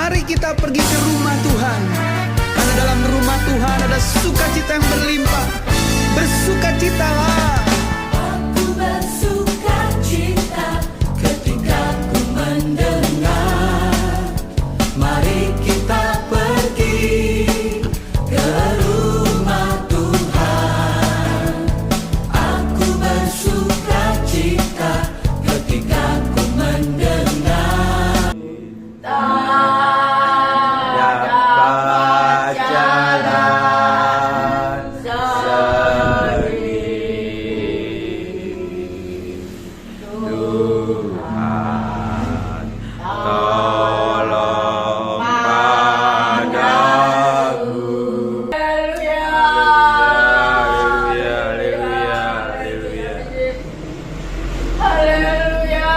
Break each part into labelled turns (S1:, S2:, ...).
S1: Mari kita pergi ke rumah Tuhan, karena dalam rumah Tuhan ada sukacita yang berlimpah. Bersukacitalah.
S2: Aku bersukacita ketika ku mendengar. Mari kita pergi ke rumah Tuhan. Aku bersukacita ketika ku mendengar.
S3: Dapat jalan sendiri. Tuhan tolong padaku. Haleluya, haleluya, haleluya.
S4: Haleluya,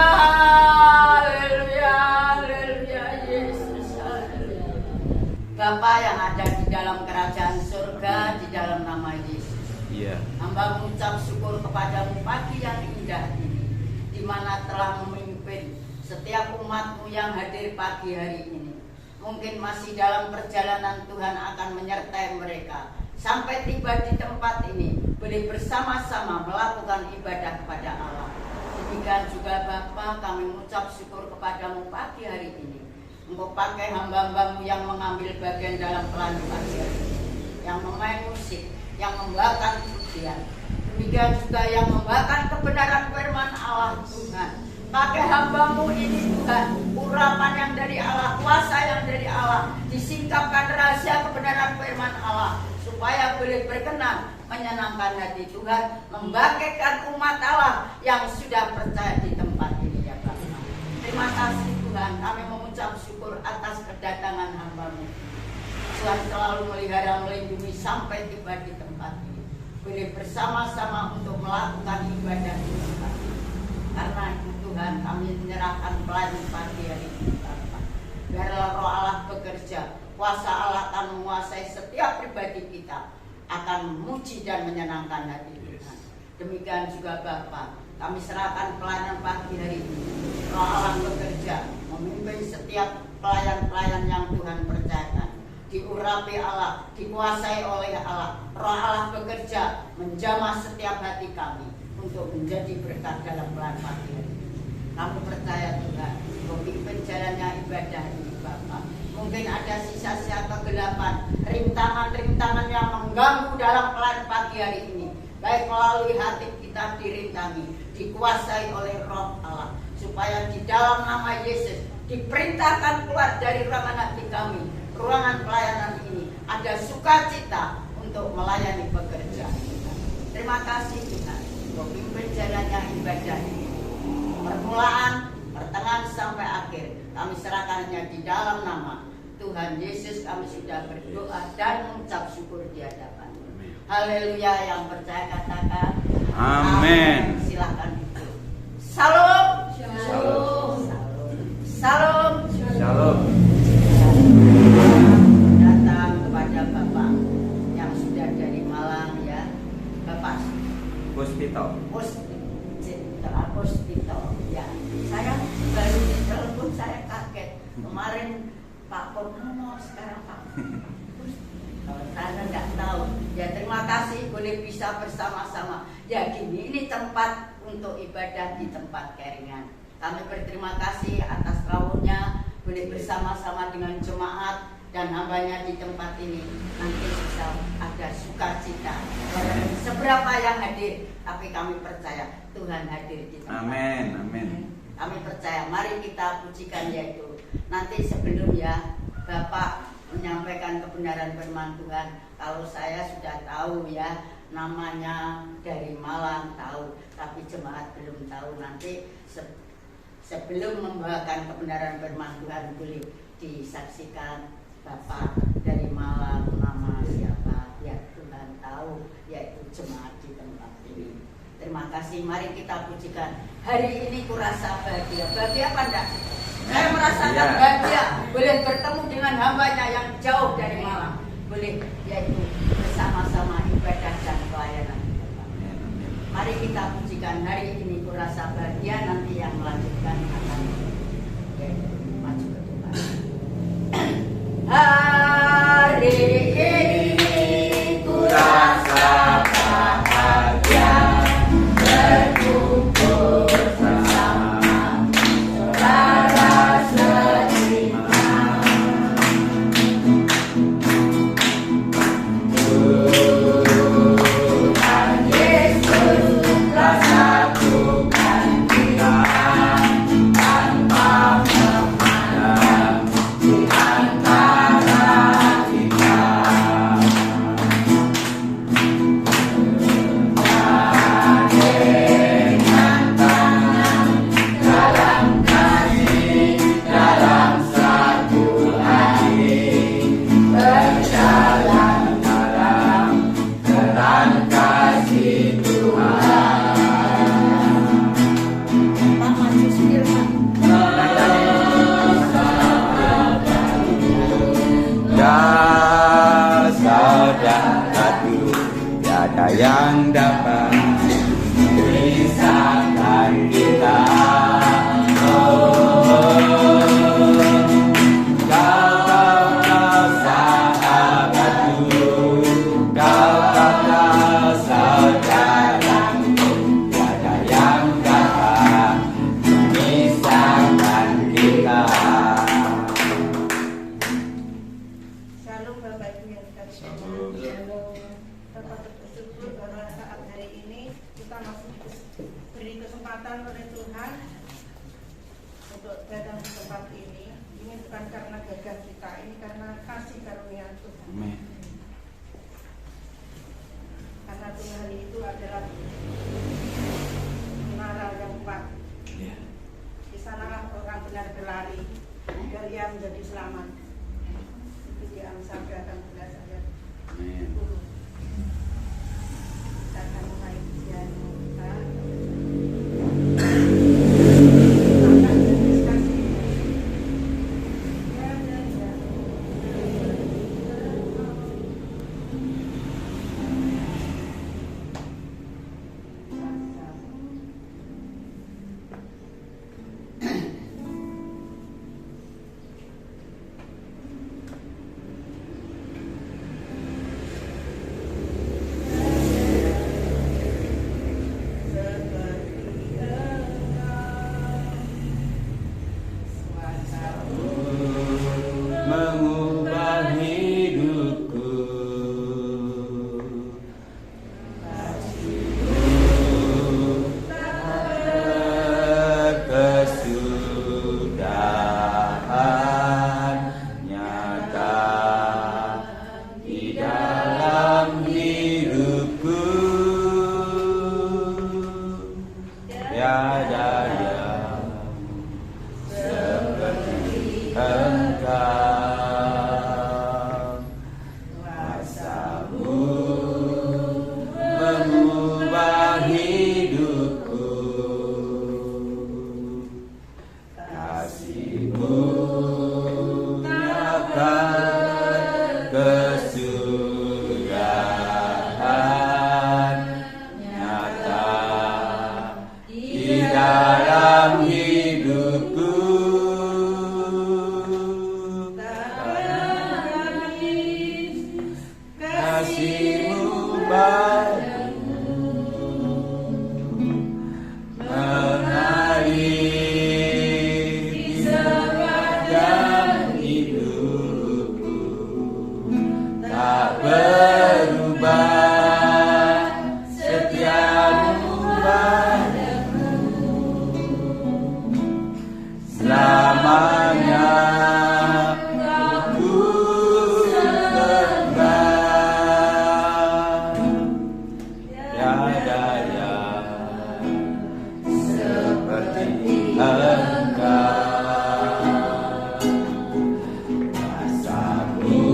S4: haleluya, haleluya, Yesus, haleluya. Bapa yang ada di dalam kerajaan surga, di dalam nama Yesus,
S3: Iya.
S4: hamba mengucap syukur kepadamu pagi yang indah ini, di mana telah memimpin setiap umat-Mu yang hadir pagi hari ini. Mungkin masih dalam perjalanan, Tuhan akan menyertai mereka sampai tiba di tempat ini, boleh bersama-sama melakukan ibadah kepada Allah. Demikian juga Bapa, kami mengucap syukur kepadamu pagi hari ini. Engkau pakai hamba-hambamu yang mengambil bagian dalam pelayanan pagi hari ini, yang memain musik, yang membawakan pujian. Demikian juga yang membawakan kebenaran firman Allah Tuhan. Pakai hambamu ini Tuhan, urapan yang dari Allah, kuasa yang dari Allah, disingkapkan rahasia kebenaran firman Allah, supaya boleh berkenan menyenangkan hati Tuhan, membangkitkan umat Allah yang sudah percaya di tempat ini ya Bapak. Terima kasih Tuhan, kami mengucap syukur atas kedatangan hamba-Mu. Tuhan selalu melihara melindungi sampai tiba di tempat ini. Boleh bersama-sama untuk melakukan ibadah di tempat ini. Karena itu Tuhan, kami menyerahkan pelayanan pagi hari ini Bapak. Biarlah roh Allah bekerja, kuasa Allah akan menguasai setiap pribadi kita, akan memuji dan menyenangkan hati Tuhan. Demikian juga Bapa, kami serahkan pelayanan pagi hari ini. Roh Allah bekerja, memimpin setiap pelayan-pelayan yang Tuhan percayakan. Diurapi Allah, dikuasai oleh Allah. Roh Allah bekerja, menjamah setiap hati kami untuk menjadi berkat dalam pelayanan pagi hari ini. Kami percaya Tuhan, memimpin jalannya ibadah ini Bapa. Mungkin ada sisa-sisa kegelapan, rintangan-rintangan yang mengganggu dalam pelayanan pagi hari ini. Baik melalui hati kita dirintangi, dikuasai oleh roh Allah. Supaya di dalam nama Yesus diperintahkan keluar dari ruangan hati kami, ruangan pelayanan ini, ada sukacita untuk melayani pekerjaan kita. Terima kasih Tuhan, memimpin jalannya ibadah ini. Permulaan, pertengahan sampai akhir, kami serahkannya di dalam nama Tuhan Yesus. Kami sudah berdoa dan mengucap syukur di hadapan. Haleluya, yang percaya katakan
S3: Amin.
S4: Silakan. Salam.
S3: Shalom.
S4: Salam.
S3: Shalom.
S4: Datang kepada Bapak yang sudah dari Malang ya, Bapak
S3: Puspito.
S4: Puspito ya. Saya baru ditelepon, saya kaget. Kemarin Pak Purnomo, sekarang Pak kalau saya nggak tahu. Ya terima kasih boleh bisa bersama-sama. Ya gini, ini tempat untuk ibadah di tempat Keringan. Kami berterima kasih atas rawuhnya, boleh bersama-sama dengan jemaat dan hambanya di tempat ini. Nanti bisa ada sukacita. Seberapa yang hadir, tapi kami percaya Tuhan hadir di tempat.
S3: Amin, amin.
S4: Kami percaya, mari kita pujikan yaitu nanti sebelum ya Bapak menyampaikan kebenaran firman Tuhan. Kalau saya sudah tahu ya namanya dari Malang tahu, tapi jemaat belum tahu. Nanti sebelum membawakan kebenaran firman Tuhan boleh disaksikan Bapak dari Malang nama siapa ya Tuhan tahu, yaitu jemaat di tempat ini. Terima kasih, mari kita pujikan. Hari ini kurasa bahagia. Bahagia apa enggak? Saya merasakan bahagia boleh bertemu dengan hambanya yang jauh dari Malang. Boleh yaitu bersama-sama ibadah dan pelayanan. Mari kita pujikan hari ini kurasa bahagia. Nanti yang melanjutkan akan yaitu maju ke depan.
S5: kesempatan oleh Tuhan untuk datang ke tempat ini. Ini bukan karena gagah kita, ini karena kasih karunia Tuhan.
S3: Amin.
S5: Karena Tuhan itu adalah menara yang kuat.
S3: Ya.
S5: Di sanalah orang benar berlari dan ia menjadi selamat. Itu di Amsal 18 ayat 10.
S3: Amin.
S5: Kita akan mulai ujian kita. Akan berdiskusi. Ya.
S3: Mengubah hidupku, kesudahan nyata di dalam hidupku, tiada yang seperti Engkau. Kuasamu mengubah hidupku, kasih-Mu nyatakan kesudahan nyata di dalam hidupku. Kasih-Mu baru mengalir di sepanjang hidupku, tak berubah setiamu padaku, selamanya ku sembah. Tiada yang seperti Engkau. Kuasa-Mu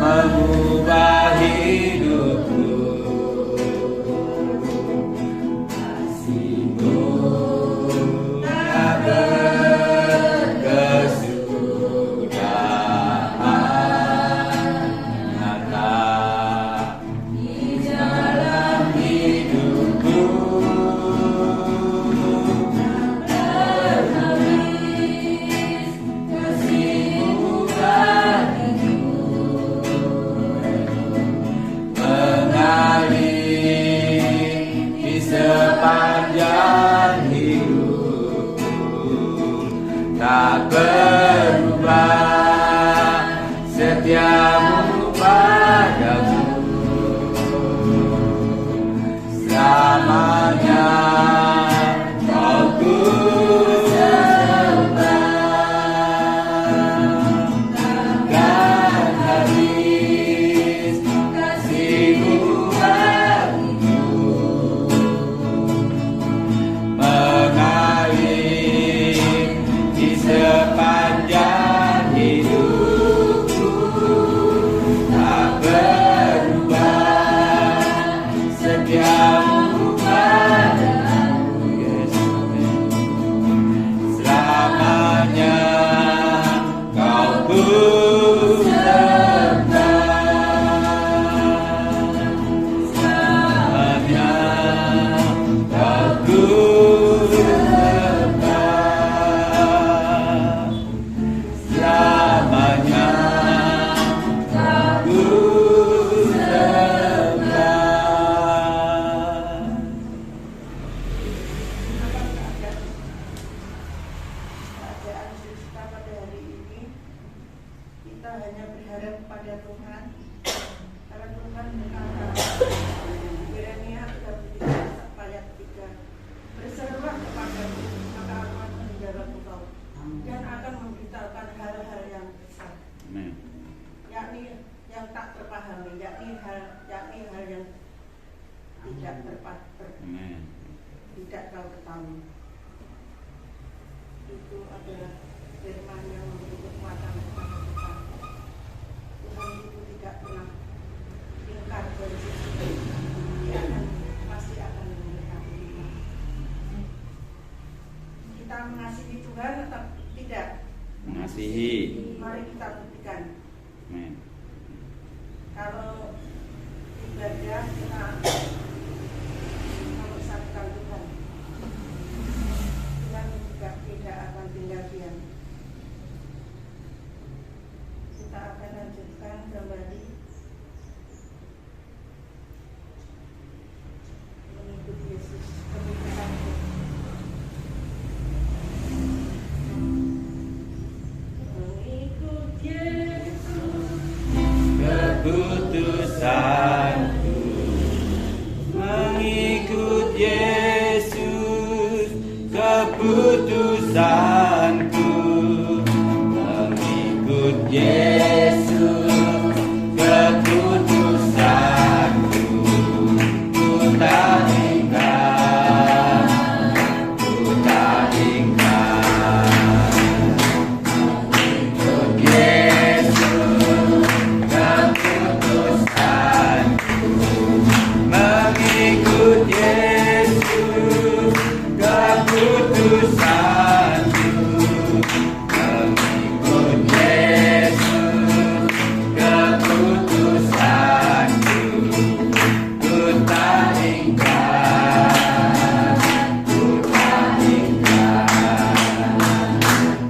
S3: mengubah hidupku, kasih-Mu tak berkesudahan nyata di dalam hidupku, kasih-Mu baru mengalir di sepanjang hidupku, tak berubah setiamu padaku, selamanya kau ku sembah. Takkan habis kasih-Mu bagiku, mengalir di sepanjang
S5: tidak kau ketahui. Itu adalah firman yang memberi kekuatan kepada kita. Tuhan itu tidak pernah ingkar janji, Dia masih akan memberkati kita. Kita mengasihi Tuhan atau tidak?
S3: Mengasihi.
S5: Mari kita buktikan.
S3: Amin.
S5: Kalau ibadah kita mempersatukan Tuhan, Tuhan juga tidak akan tinggal diam. Kita akan lanjutkan kembali mengikuti Yesus kebutuhan. Mengikut Yesus
S3: Keputusanku mengikut Yesus, keputusanku mengikut Yesus, keputusanku ku tak ingkar, ku tak ingkar mengikut Yesus, mengikut Yesus, keputusanku mengikut Yesus, keputusanku ku tak ingkar, ku tak ingkar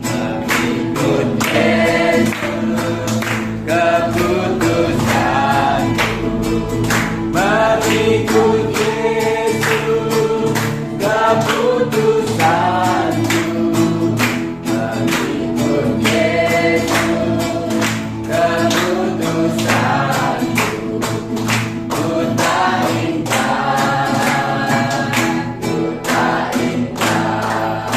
S3: mengikut Yesus, keputusanku mengikut Yesus, keputusanku mengikut Yesus, keputusanku ku tak ingkar, ku tak ingkar.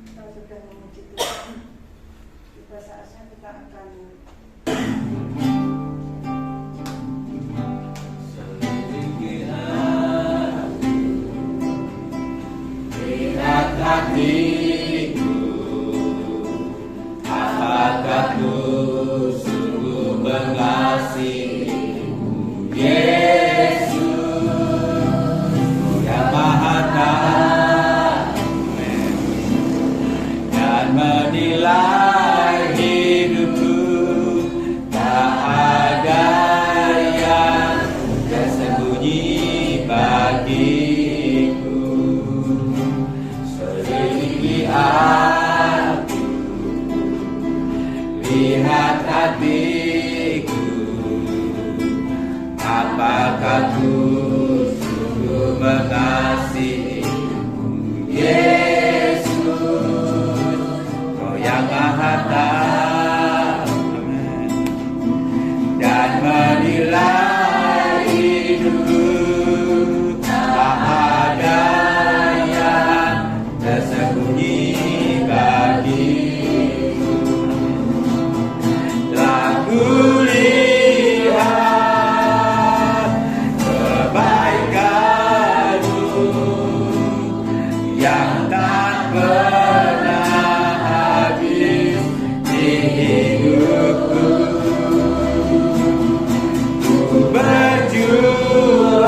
S5: kita sudah memuji Tuhan. Tiba saatnya kita akan
S3: Lihat hatiku, apakah ku sungguh mengasihimu, Yesus, yang Maha Damai dan menilai hidupku. Tak ada yang tersembunyi bagiku. Selidiki aku, lihat hatiku, apakah ku sungguh mengasihimu, Yesus, Kau yang Maha Damai dan menilai hidupku. Tak ada yang tersembunyi bagiku. Telah kulihat kebaikan-Mu yang tak pernah habis di hidupku. Ku berjuang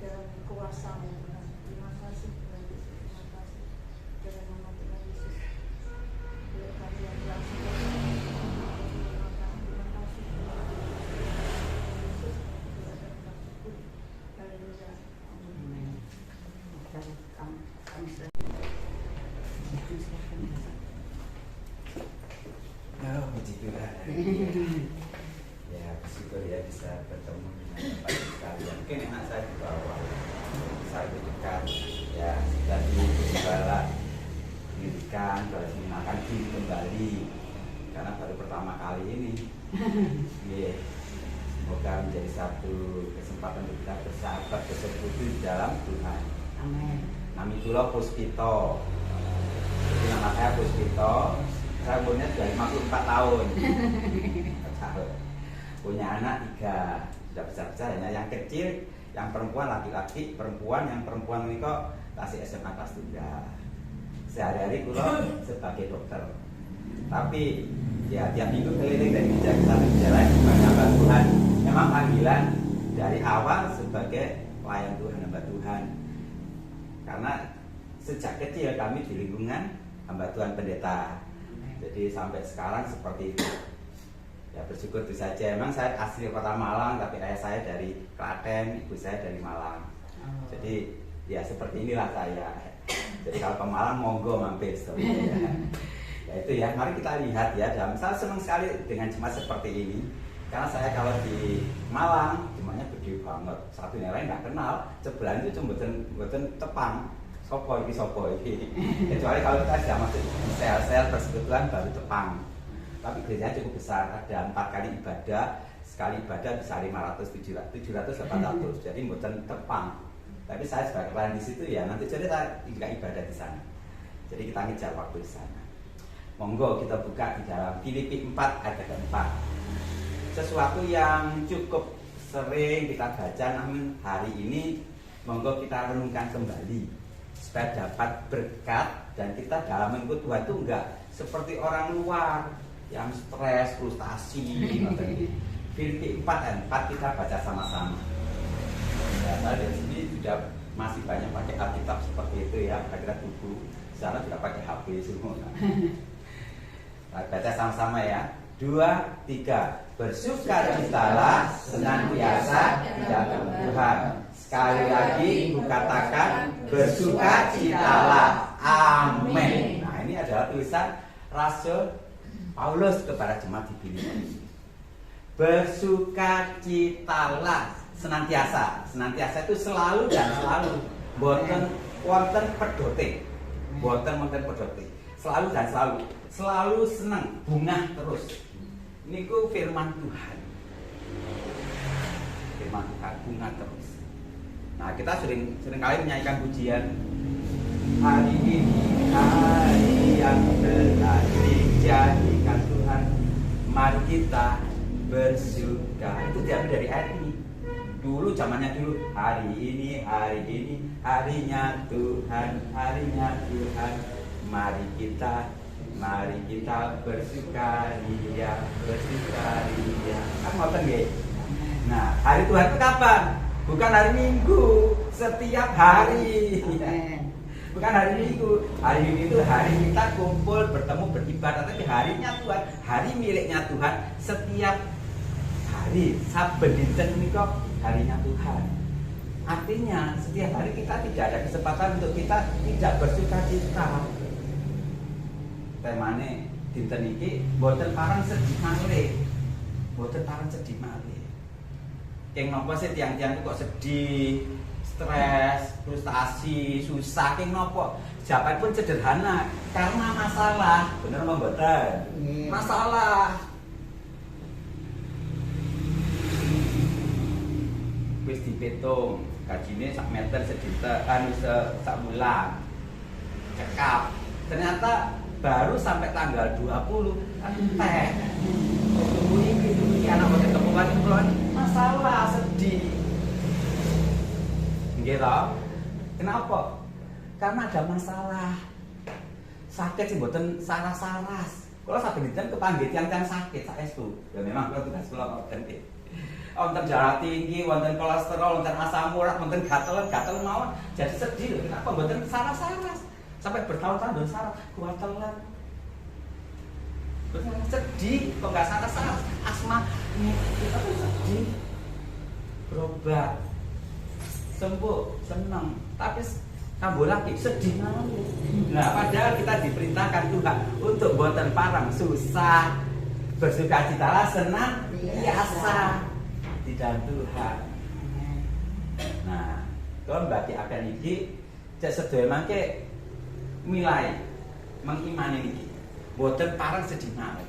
S5: dalam kuasa-Mu Tuhan. Terima kasih Tuhan Yesus, terima kasih. Dalam nama Tuhan Yesus. Biar kami yang telah sudah terima kasih Tuhan Yesus. Haleluya. Amin.
S2: Oh, puji Tuhan. Ya, bersyukur ya bisa bertemu dengan Bapak sekalian. Mungkin enak saya di bawah, saya itu dekat. Ya, tadi Gembala pendidikan, baru mengenalkan diri kembali karena baru pertama kali ini. Yeah. Semoga menjadi satu kesempatan untuk kita bersahabat, bersekutu di dalam Tuhan.
S4: Amin.
S2: Nami kula Puspito. Jadi nama saya Puspito. Saya umurnya sudah 54 tahun. Punya anak 3, sudah besar-besar. Yang kecil, yang perempuan laki-laki, yang perempuan ini kok kasih SMA kelas 3. Sehari-hari kula sebagai dokter. Tapi ya tiap minggu keliling dari gereja ke satu gereja lain sebagai hamba Tuhan. Memang panggilan dari awal sebagai pelayan Tuhan, hamba Tuhan. Karena sejak kecil kami di lingkungan hamba Tuhan pendeta. Jadi sampai sekarang seperti itu. Ya bersyukur itu saja. Memang saya asli kota Malang, tapi ayah saya dari Klaten, ibu saya dari Malang. Jadi ya seperti inilah saya. Jadi kalau ke Malang monggo mampir ya. Ya itu ya. Mari kita lihat ya. Saya senang sekali dengan jemaat seperti ini. Karena saya kalau di Malang jemaatnya gede banget. Satu yang lain nggak kenal. Sebelah itu cuma buatan tepang. Sopo iki. Kecuali kalau kita sudah masuk sel-sel persekutuan baru tepang. Tapi gerejanya cukup besar, ada 4 kali ibadah. Sekali ibadah bisa 500, 700, 800. Jadi buatan tepang. Tapi saya sebagai pelayan di situ ya nanti jadi saya juga ibadah di sana. Jadi kita ngejar waktu di sana. Monggo kita buka di dalam Filipi 4 ayat 4. Sesuatu yang cukup sering kita baca namun hari ini monggo kita renungkan kembali. Supaya dapat berkat dan kita dalam mengikut Tuhan itu enggak seperti orang luar yang stres, frustasi. Filipi 4 ayat 4 kita baca sama-sama. Ya, saya dari sini sudah masih banyak pakai Alkitab seperti itu ya, kira-kira buku. Sana sudah pakai HP semua. Nah, baca sama-sama ya. 2, 3. Bersukacitalah senantiasa di dalam Tuhan. Sekali lagi ibu katakan bersukacitalah. Amin. Nah ini adalah tulisan Rasul Paulus kepada jemaat di Filipi. Bersukacitalah senantiasa. Senantiasa itu selalu dan selalu. Boten wonten pedote. Boten wonten pedote. Selalu dan selalu. Selalu senang, bungah terus. Niku firman Tuhan. Firman Tuhan bungah terus. Nah kita sering kali menyanyikan pujian. Hari ini hari yang telah dijadikan Tuhan, mari kita bersuka. Itu diambil dari ayat ini. Dulu zamannya dulu. Hari ini harinya Tuhan, mari kita bersukaria. Kan ngoten nggih. Nah, hari Tuhan itu kapan? Bukan hari Minggu, setiap hari. Bukan hari Minggu. Hari Minggu itu hari kita kumpul, bertemu, beribadah. Tapi harinya Tuhan, hari miliknya Tuhan. Setiap hari, saben dinten menika harinya Tuhan. Artinya setiap hari kita tidak ada kesempatan untuk kita tidak bersukacita. Temane dinten iki mboten parang sedih malih. Mboten parang sedih malih. Keng nopo sih tiang-tiang kok sedih, stres, frustasi, susah keng nopo? Jawaban pun sederhana, karena masalah. Bener apa mboten? Masalah. Wis dipitung, gajine sak meter sedinten, sak bulan. Cekap. Ternyata baru sampai tanggal 20 kan teh. Ini anak boten kepulan masalah, sedih. Nggih toh? Kenapa? Karena ada masalah. Sakit sih mboten saras-saras. Kalau sakit dinten kepanggih tiang-tiang sakit saestu. Ya memang kalau tugas kula ngoten nggih. wonten darah tinggi, wonten kolesterol, wonten asam urat, wonten gatel mawon. Jadi sedih lho, kenapa mboten saras-saras? Sampai bertahun-tahun saras, kuatelan. Sedih, kok nggak saras-saras? Asma ini kita tuh sedih. Berobat, sembuh, senang, tapi kambuh lagi sedih. Nah, padahal kita diperintahkan Tuhan untuk boten parang susah, bersukacitalah, senang, biasa di dalam Tuhan. Nah, kalau bagi akan iki cek sedaya mangke milai mengimani niki. Boten parang sedih mawon.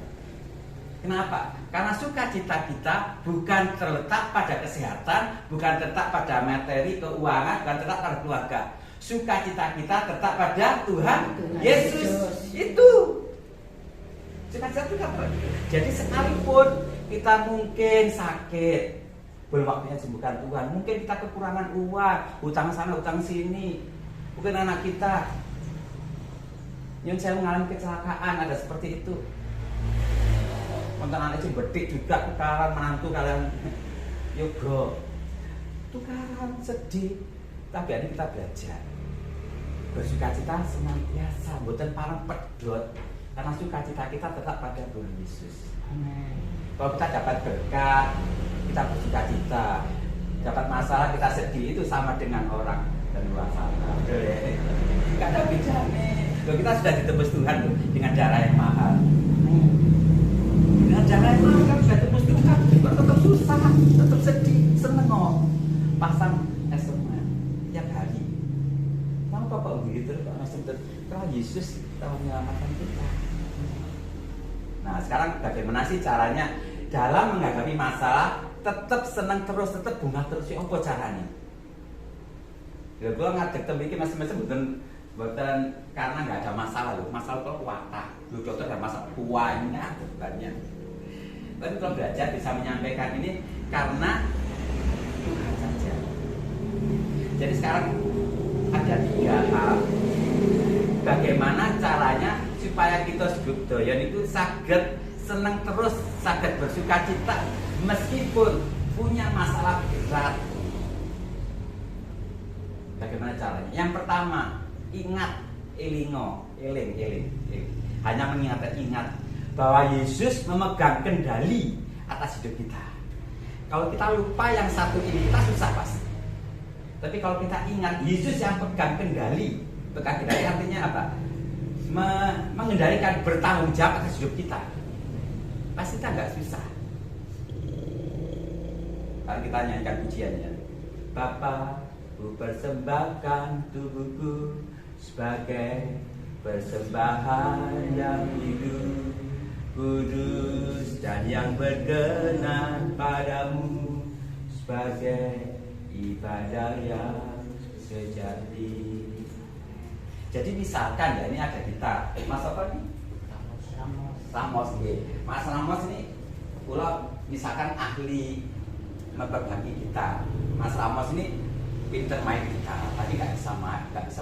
S2: Kenapa? Karena sukacita kita bukan terletak pada kesehatan, bukan terletak pada materi, keuangan, bukan terletak pada keluarga. Sukacita kita terletak pada Tuhan Yesus. Itu sukacita itu apa? Jadi sekalipun kita mungkin sakit, belum waktunya sembuhkan Tuhan. Mungkin kita kekurangan uang, hutang sana, hutang sini. Mungkin anak kita yang saya mengalami kecelakaan, ada seperti itu. Konten anak itu bedik juga, tukaran menantu kalian yoga, tukaran sedih. Tapi hari kita belajar bersukacita senantiasa, boten parang pedot, karena sukacita kita tetap pada Tuhan Yesus. Kalau kita dapat berkat, kita bersukacita. Dapat masalah, kita sedih, itu sama dengan orang dan luar sana. Gak ada bedanya. Loh, kita sudah ditebus Tuhan loh, dengan darah yang mahal. Dengan darah yang mahal kan sudah ditebus Tuhan, tetap susah, tetap sedih, seneng kok. Pasang SMS tiap hari. Kenapa kok begitu? Karena Yesus telah menyelamatkan kita. Nah, sekarang bagaimana sih caranya dalam menghadapi masalah tetap senang terus, tetap bunga terus? Apa caranya? Ya, gue ngadek tembiki masing-masing bukan karena nggak ada masalah loh, masalah kalau watak, lu dokter ada masalah banyak. Tapi kalau belajar bisa menyampaikan ini karena Tuhan saja. Jadi sekarang ada 3 hal. Bagaimana caranya supaya kita hidup doyan itu saged senang terus, saged bersukacita meskipun punya masalah berat. Bagaimana caranya? Yang pertama, ingat, eling. Hanya ingat bahwa Yesus memegang kendali atas hidup kita. Kalau kita lupa yang satu ini, kita susah pasti. Tapi kalau kita ingat Yesus yang pegang kendali artinya apa? Mengendalikan, bertanggung jawab atas hidup kita. Pasti kita nggak susah. Kalau kita nyanyikan pujiannya, Bapa, ku persembahkan tubuhku sebagai persembahan yang hidup, kudus dan yang berkenan padamu, sebagai ibadah yang sejati. Jadi misalkan ya, ini ada kita, Mas apa nih? Ramos nih. Mas Ramos ini pula misalkan ahli memberbagi kita. Mas Ramos ini pinter main kita, tapi nggak bisa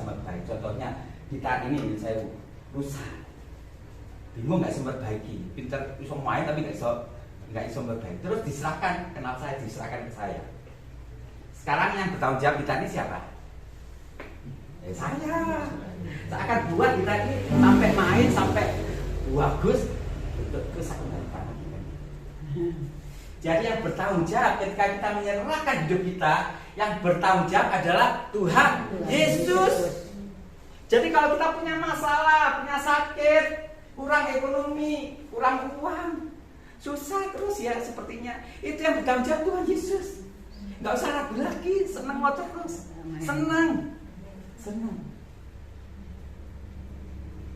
S2: membaik. Contohnya kita ini saya rusak, bingung nggak bisa memperbaiki. Pinter bisa main tapi nggak bisa memperbaiki. Terus diserahkan, kenal saya diserahkan ke saya. Sekarang yang bertanggung jawab kita ini siapa? Saya akan buat kita ini sampai main, sampai bagus, terus aku kembalikan. Jadi yang bertanggung jawab ketika kita menyerahkan hidup kita, yang bertanggung jawab adalah Tuhan Yesus. Jadi kalau kita punya masalah, punya sakit, kurang ekonomi, kurang uang, susah terus ya sepertinya, itu yang bertanggung jawab Tuhan Yesus. Nggak usah ragu lagi, senang mau terus, senang.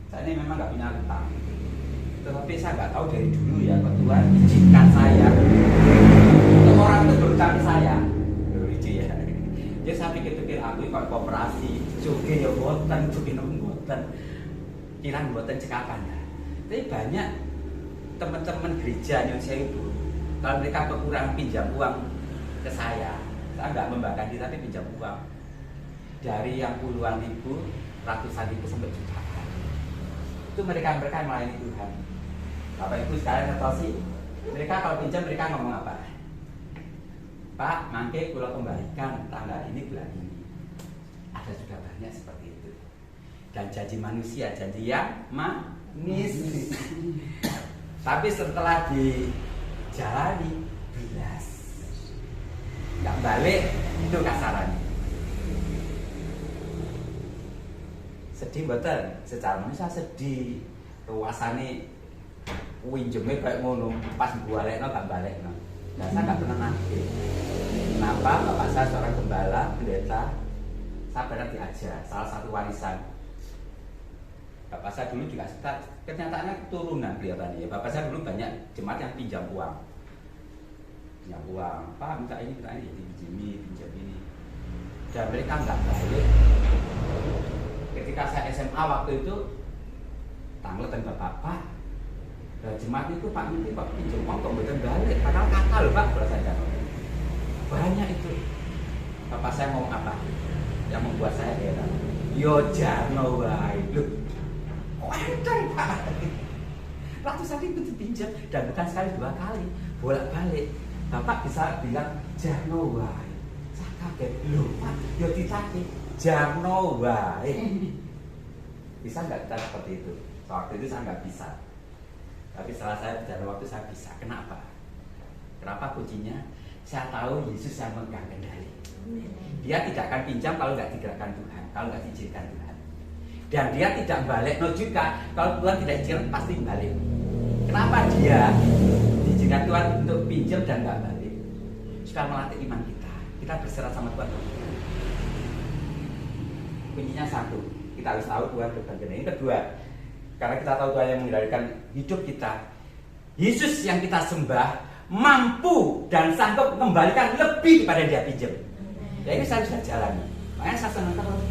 S2: Saya ini memang nggak punya utang, tetapi saya nggak tahu dari dulu ya, Pak Tuhan izinkan saya untuk orang itu berutang ke saya. Lucu ya. Jadi saya pikir-pikir aku kalau kooperasi, joge ya boten, kirang boten cekapan ya. Tapi banyak teman-teman gereja yang saya ibu, kalau mereka kekurangan pinjam uang ke saya nggak membakar diri tapi pinjam uang. Dari yang puluhan ribu, ratusan ribu sampai jutaan. Itu mereka yang melayani Tuhan. Bapak Ibu sekalian tahu sih, mereka kalau pinjam mereka ngomong apa? Pak, mangke kula kembalikan tanggal ini bulan ini. Ada juga banyak seperti itu. Dan janji manusia, janji yang manis. Tapi setelah dijalani bilas, nggak balik, itu kasarannya. Sedih betul, secara manusia sedih. Ruasane winjeme kayak ngono, pas balekno gak balekno. Nah, saya nggak pernah ngerti kenapa bapak saya seorang gembala, pendeta. Saya pernah diajar salah satu warisan. Bapak saya dulu juga kenyataannya keturunan kelihatannya ya. Bapak saya dulu banyak jemaat yang pinjam uang. Pinjam uang, Pak minta ini, pinjam ini. Dan mereka nggak balik. Ketika saya SMA waktu itu, tanglet dan bapak, jemaat itu Pak minta Pak pinjam uang kok bukan balik. Padahal kata loh Pak, berasa banyak itu. Bapak saya mau apa? Yang membuat saya heran. Yo jarno wae. Loh, enteng Pak. Ratusan ribu dipinjam dan bukan sekali dua kali, bolak-balik. Bapak bisa bilang jarno wae. Saya kaget. Loh Pak, yo ditake jarno wae. Bisa nggak kita seperti itu? Waktu itu saya nggak bisa. Tapi setelah saya berjalan waktu saya bisa. Kenapa? Kenapa kuncinya? Saya tahu Yesus yang memegang kendali. Dia tidak akan pinjam kalau nggak digerakkan Tuhan, kalau nggak diizinkan Tuhan. Dan dia tidak balik, no juga kalau Tuhan tidak izinkan pasti balik. Kenapa dia diizinkan Tuhan untuk pinjam dan nggak balik? Supaya melatih iman kita. Kita berserah sama Tuhan. Kuncinya satu, kita harus tahu Tuhan memegang kendali. Yang kedua, karena kita tahu Tuhan yang mengendalikan hidup kita, Yesus yang kita sembah mampu dan sanggup mengembalikan lebih daripada dia pinjam. Ya ini saya sudah jalani. Makanya saya senang terus.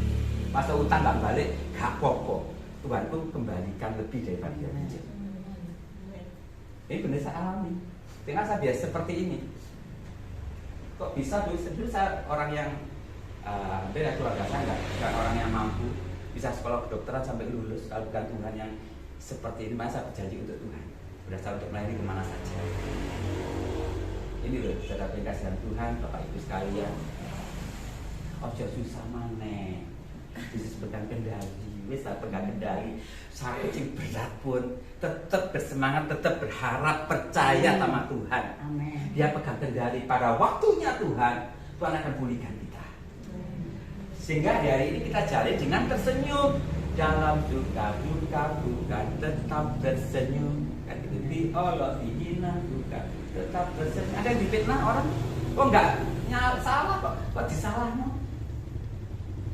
S2: Masa utang nggak balik, gak apa-apa. Tuhan pun kembalikan lebih daripada dia pinjam. Ini benar saya alami. Dengan saya biasa seperti ini. Kok bisa dulu saya orang yang beda keluarga saya bukan orang yang mampu bisa sekolah kedokteran sampai lulus. Kalau bukan Tuhan yang seperti ini, masa saya berjanji untuk Tuhan. Berasal untuk melayani kemana saja. Ini loh, saudara kasihan Tuhan, Bapak Ibu sekalian. Ojo susah maneh. Yesus pegang kendali, wis pegang kendali. Sakit sing berat pun tetap bersemangat, tetap berharap, percaya sama Tuhan.
S4: Amin.
S2: Dia pegang kendali pada waktunya Tuhan akan pulihkan kita. Sehingga di hari ini kita jalani dengan tersenyum. Dalam suka bukan tetap tersenyum. Kan gitu, diolok, dihina, bukan tetap tersenyum. Ada yang difitnah orang, kok enggak salah kok disalah no?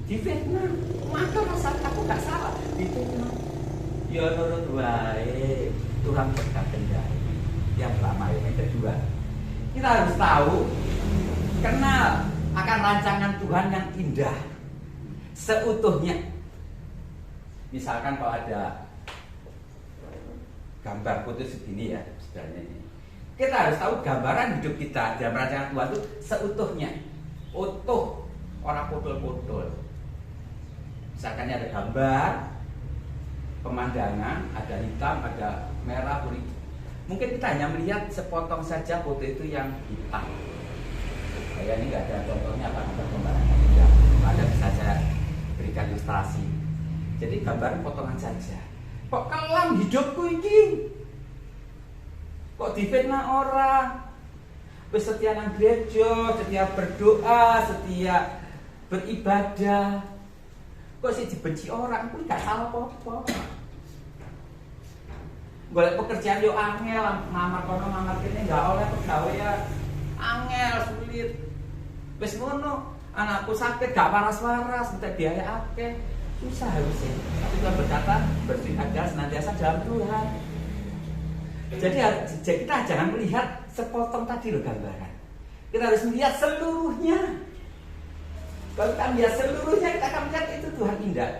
S2: Difitnah, maka rasa aku enggak salah, difitnah. Ya nurut wae, Tuhan pegang kendali. Yang pertama, yang kedua, kita harus tahu, kenal akan rancangan Tuhan yang indah seutuhnya. Misalkan kalau ada gambar foto segini ya, sebenarnya ini. Kita harus tahu gambaran hidup kita dalam rancangan Tuhan itu seutuhnya, utuh, orang putul-putul. Misalkan ada gambar, pemandangan, ada hitam, ada merah, kuning. Mungkin kita hanya melihat sepotong saja foto itu yang hitam. Kayak ini nggak ada contohnya apa gambarannya tidak. Ada bisa saya berikan ilustrasi. Jadi gambar potongan saja. Kok kelam hidupku ini? Kok difitnah orang? Wis setia nang gereja, setia berdoa, setia beribadah. Kok sih dibenci orang? Aku gak salah apa-apa. Golek pekerjaan yo angel, ngamar kono ngamar kene gak oleh pegawai angel sulit. Wis ngono, anakku sakit gak waras-waras, minta biaya akeh. Susah harusnya. Tapi Tuhan berkata bersihkanlah senantiasa dalam Tuhan. Jadi kita jangan melihat sepotong tadi loh gambaran. Kita harus melihat seluruhnya. Kalau kita melihat seluruhnya, kita akan melihat itu Tuhan indah.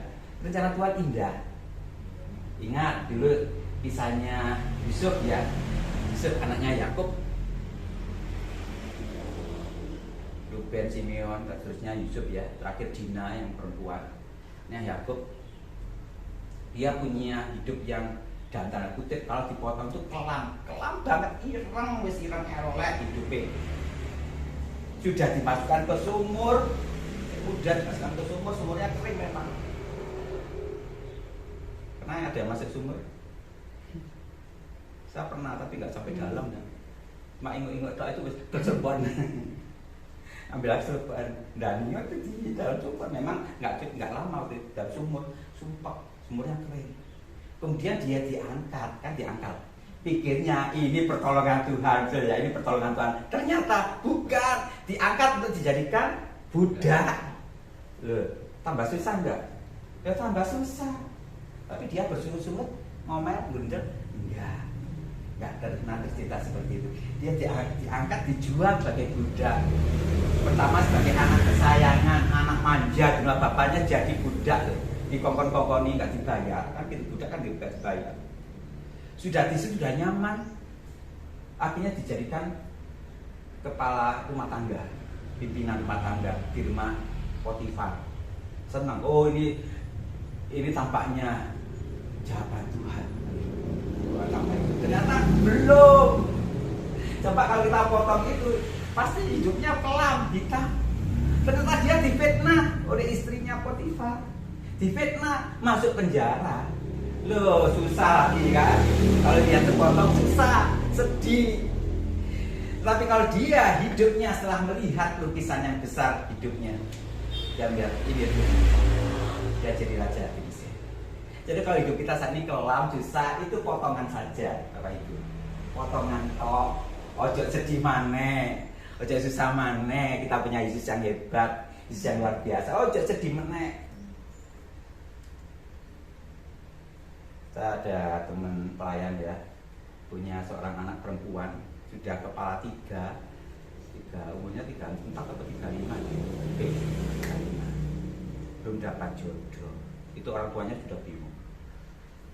S2: Rencana Tuhan indah. Ingat dulu kisahnya Yusuf ya. Yusuf anaknya Yakub. Ruben, Simeon, terusnya Yusuf ya. Terakhir Dina yang perempuan. Nah Yakub dia punya hidup yang dalam tanda kutip kalau dipotong itu kelam banget, ireng elek hidupnya. sudah dimasukkan ke sumur, udah dimasukkan ke sumur, sumurnya kering memang. Pernah ada yang masuk sumur? Saya pernah, tapi nggak sampai dalam ya. Mak inguk-inguk itu keserban. Ambil serban, dan itu di dalam sumur memang nggak lama di dalam sumur, sumpah sumurnya kering. Kemudian dia diangkat. Pikirnya ini pertolongan Tuhan, ya ini pertolongan Tuhan. Ternyata bukan, diangkat untuk dijadikan budak. Loh, tambah susah enggak? Ya tambah susah. Tapi dia bersungut-sungut, ngomel, bundel, enggak pernah cerita seperti itu. Dia diangkat, dijual sebagai budak. Pertama sebagai anak kesayangan, anak manja, dengan bapaknya jadi budak. Dikongkon-kongkoni nggak dibayar, kan gitu, budak kan nggak dibayar. Sudah di situ sudah nyaman, akhirnya dijadikan kepala rumah tangga, pimpinan rumah tangga di rumah Potifar. Senang, oh ini tampaknya jawaban Tuhan. Ternyata belum. Coba kalau kita potong itu, pasti hidupnya kelam, hitam. Ternyata dia difitnah oleh istrinya Potifar, difitnah, masuk penjara. Loh, susah lagi kan? Kalau dia terpotong susah, sedih. Tapi kalau dia hidupnya setelah melihat lukisan yang besar hidupnya, dia melihat ini dia jadi raja di Mesir. Jadi kalau hidup kita saat ini kelam, susah, itu potongan saja, Bapak Ibu. Potongan toh, ojo sedih maneh, ojo susah maneh. Kita punya Yesus yang hebat, Yesus yang luar biasa. Ojo sedih maneh. Saya ada teman pelayan ya, punya seorang anak perempuan, sudah kepala tiga, umurnya 34 atau 35, belum dapat jodoh. Itu orang tuanya sudah bingung.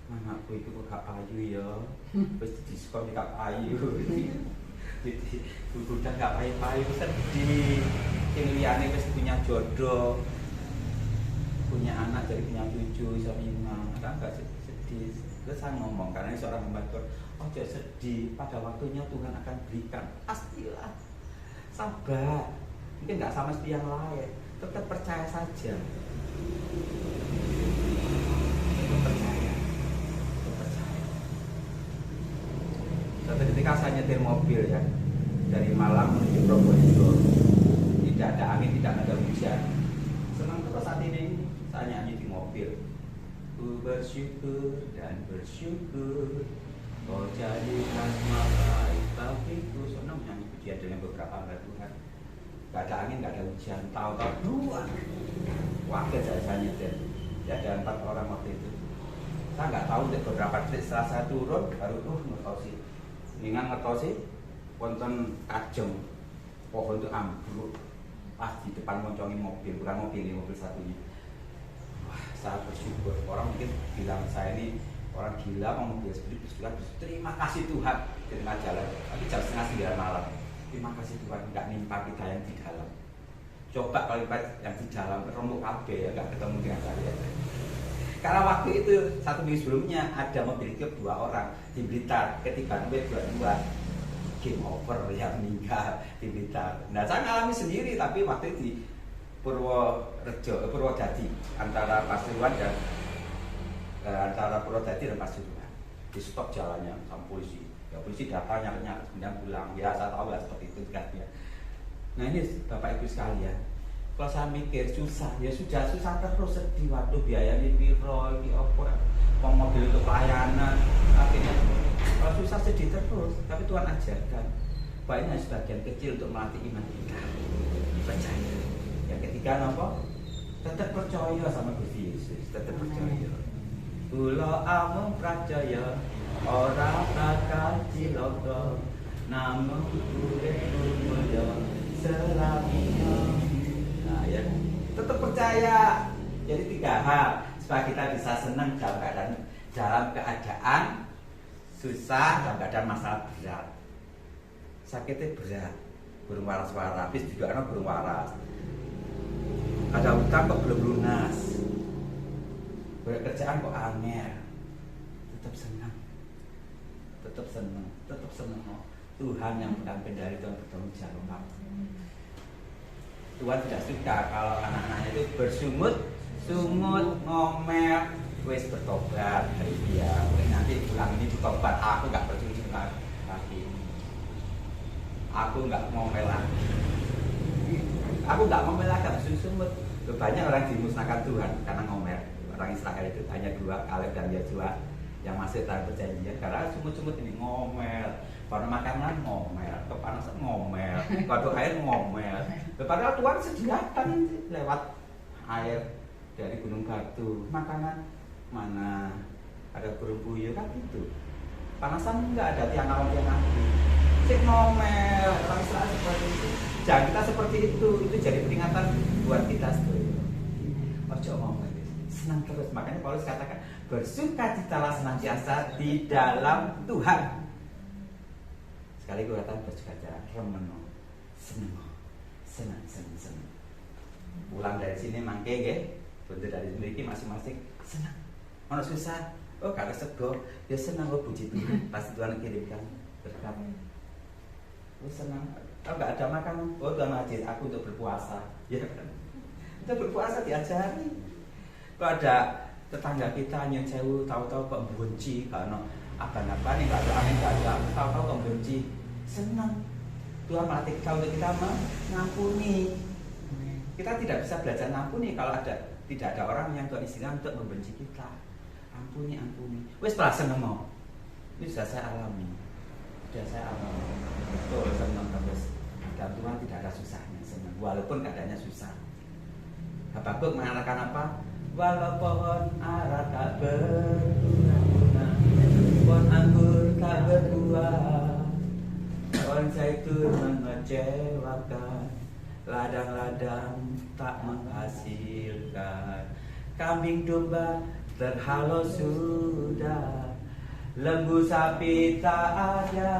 S2: Anakku itu kok gak payu ya, terus diskon gak payu, udah gak payu, sedih. Yang liane terus punya jodoh, punya anak jadi punya cucu, suaminya, kan gak sedih. Terus saya ngomong, karena ini seorang hamba Tuhan, oh jangan sedih, pada waktunya Tuhan akan berikan, pastilah, sabar, mungkin nggak sama seperti yang lain, tetap percaya saja, tetap percaya. Suatu ketika saya nyetir mobil ya, dari Malang menuju Probolinggo, tidak ada angin, tidak ada hujan, senang terus saat ini saya nyanyi di mobil. Ku bersyukur dan bersyukur, kau jadikan baik bagiku. Senang menyanyi pujian dengan beberapa hamba Tuhan. Gak ada angin, gak ada hujan, tahu-tahu dua wakil saya nyetir. Ya ada 4 orang waktu itu. Saya nggak tahu deh, beberapa detik setelah saya turun baru ngetosi. Ingat ngetosi, wonten kajeng pohon itu ambruk pas di depan moncongi mobil, bukan mobil ini, mobil satunya. Saya bersyukur. Orang mungkin bilang saya ini orang gila, mau mobil seperti bersyukur. Terima kasih Tuhan, terima jalan. Tapi jam 8:30 malam. Terima kasih Tuhan, nggak nimpa kita yang di dalam. Coba kalau nimpa yang di dalam, rembuk kabeh ya, nggak ketemu dengan saya. Karena waktu itu 1 minggu sebelumnya ada mobil itu 2 orang di Blitar, ketiban dua game over ya, meninggal di Blitar. Nah saya ngalami sendiri, tapi waktu itu di Purwodadi, antara Pasuruan dan antara Purwodadi dan Pasuruan, di stop jalannya sama polisi. Ya polisi datang nyari kemudian pulang. Ya saya tahu lah seperti itu kan ya. Nah ini Bapak Ibu sekalian, kalau saya mikir susah, ya sudah susah terus, sedih, waktu biayanya piro, ini apa, mobil untuk pelayanan, akhirnya kalau susah sedih terus. Tapi Tuhan ajarkan, banyak sebagian kecil untuk melatih iman kita, percaya. Yang ketiga apa? Tetap percaya sama Gusti Yesus, tetap percaya. Kula amung percaya, ora bakal cilaka, namun urip mulya selamanya. Nah ya, tetap percaya. Jadi 3 hal supaya kita bisa senang dalam keadaan susah, dalam keadaan masalah berat. Sakitnya berat, burung waras-waras, habis juga anak burung waras. Ada utang kok belum lunas, kerjaan kok angel, tetap senang, Tuhan yang pegang kendali, Tuhan bertanggung jawab. Tuhan tidak suka kalau anak-anaknya itu bersungut, ngomel, wes bertobat dari dia. Nanti pulang ini bertobat, aku nggak bersungut lagi, aku nggak ngomel lagi, aku nggak ngomel lagi, nggak bersungut. Banyak orang dimusnahkan Tuhan karena ngomel. Orang Israel itu hanya 2, Kaleb dan Yosua yang masih tanah perjanjian karena sumut-sumut ini ngomel. Kalau makanan ngomel, kepanasan ngomel, kalau air ngomel. Padahal Tuhan sediakan lewat air dari gunung batu. Makanan mana ada burung puyuh kan gitu. Panasan enggak ada tiang api. Sik ngomel, orang Israel seperti itu. Jangan kita seperti itu jadi peringatan buat kita sendiri. Ojo ngomel, senang terus. Makanya Paulus katakan bersukacitalah senantiasa di dalam Tuhan. Sekali gue katakan bersukacita, remeno, senang. Pulang dari sini mangke ge, bentuk dari sini masing-masing senang. Mana susah, oh kalau sego, ya senang lo puji Tuhan, pasti Tuhan kirimkan berkat. Oh senang, oh nggak ada makan, oh Tuhan ajin aku untuk berpuasa, ya kan? Untuk berpuasa diajari. Kalau ada tetangga kita nyon sewu, tahu-tahu kok benci, kalau apa-apa nih nggak ada angin nggak ada, tahu-tahu kok benci, senang. Tuhan melatih kita untuk kita mengampuni. Kita tidak bisa belajar mengampuni kalau tidak ada orang yang Tuhan izinkan untuk membenci kita. Ampuni. Wes setelah seneng mau, ini sudah saya alami. Betul senang terus. Dan Tuhan tidak ada susahnya senang, walaupun keadaannya susah. Habakuk mengatakan apa? Walau pohon ara tak berguna, pohon anggur tak berbuah, pohon zaitun mengecewakan, ladang-ladang tak menghasilkan, kambing domba terhalau sudah, lembu sapi tak ada.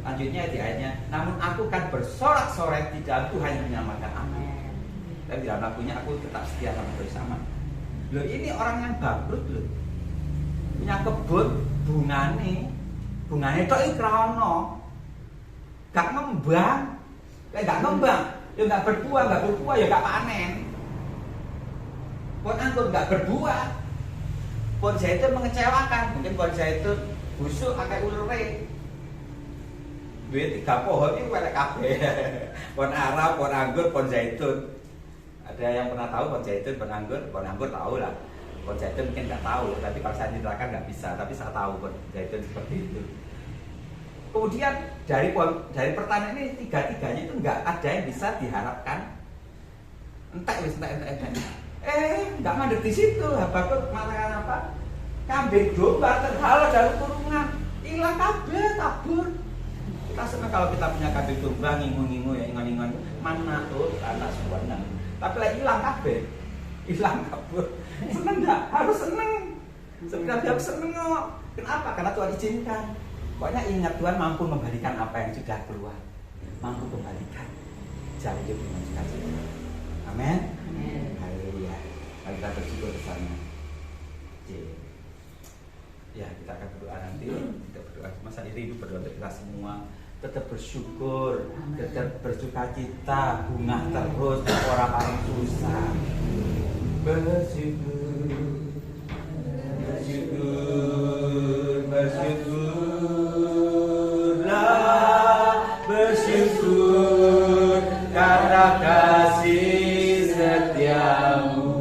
S2: Lanjutnya di ayatnya, namun aku kan bersorak-sorai di dalam Tuhan yang menyelamatkan. Amin. Dan di dalam lagunya aku tetap setia sama. Loh ini orang yang bangkrut loh, punya kebun bungane tok iki krono gak ngembang, ya gak berbuah ya gak panen. Pohon anggur gak berbuah, pohon zaitun mengecewakan, mungkin pohon zaitun busuk akeh ulure. Duit 3 pohon iki welek kabeh. Pohon ara, pohon anggur, pohon zaitun. Ada yang pernah tahu pohon zaitun, pohon anggur tahu lah. Pohon zaitun mungkin nggak tahu, tapi kalau saya ceritakan nggak bisa. Tapi saya tahu pohon zaitun seperti itu. Kemudian dari pertanian ini tiga-tiganya itu nggak ada yang bisa diharapkan. Entek. Nggak mandek di situ. Habakuk mengatakan apa? Kambing domba terhalau dari kurungan, hilang kabeh, kabur. Kita senang kalau kita punya kambing domba ngingu-ngingu ya, ingon-ingon mana tuh anak sebuahnya. Tapi lagi hilang kabur. Seneng nggak? Harus seneng. Sebenarnya harus seneng kok. Kenapa? Karena Tuhan izinkan. Pokoknya ingat Tuhan mampu membalikan apa yang sudah keluar. Mampu membalikan. Jangan hidup dengan sukacita. Amin. Haleluya. Mari kita bersyukur bersama. Ya kita akan berdoa nanti. Kita berdoa. Masa ini ibu berdoa untuk kita semua. Tetap bersyukur, tetap bersukacita, bunga terus orang paling susah. Bersyukur karena kasih setiamu.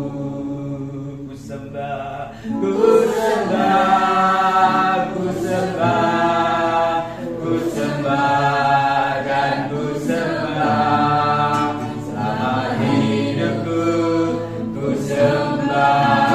S2: Ku sembah, dan ku sembah selama hidupku, ku sembah.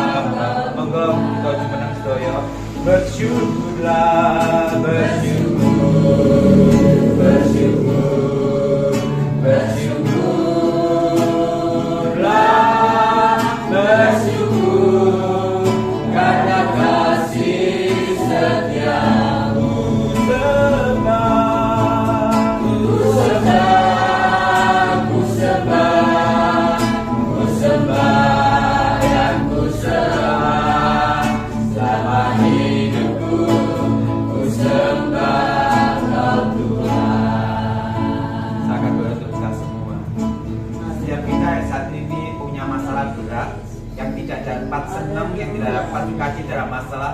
S2: senang, yang tidak dapat sukacita dalam masalah.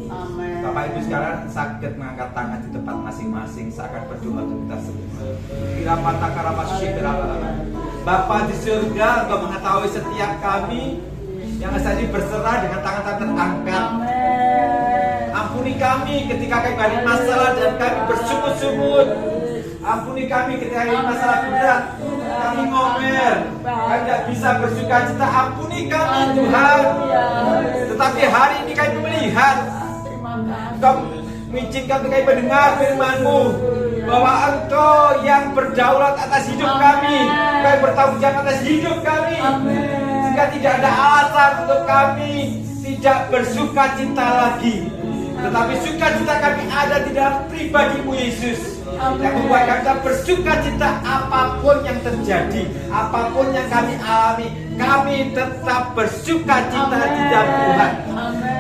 S4: Amin.
S2: Bapak Ibu sekarang sakit mengangkat tangan di tempat masing-masing. Saya akan berdoa untuk kita semua. Bapa di surga, Engkau mengetahui setiap kami yang saat ini berserah dengan tangan-tangan terangkat. Ampuni kami ketika kami ada masalah dan kami bersungut-sungut. Ampuni kami ketika ada masalah berat. Kami ngomel, kami tidak bisa bersuka cita. Ampuni kami Tuhan. Tetapi hari ini kami melihat Engkau mengizinkan kami mendengar firman-Mu bahwa Engkau yang berdaulat atas hidup kami, Engkau yang bertanggung jawab atas hidup kami. Sehingga tidak ada alasan untuk kami tidak bersuka cita lagi. Tetapi sukacita kami ada di dalam pribadi-Mu Yesus, yang membuat kami bersuka cita apapun yang terjadi, apapun yang kami alami, kami tetap bersuka cita di dalam Tuhan.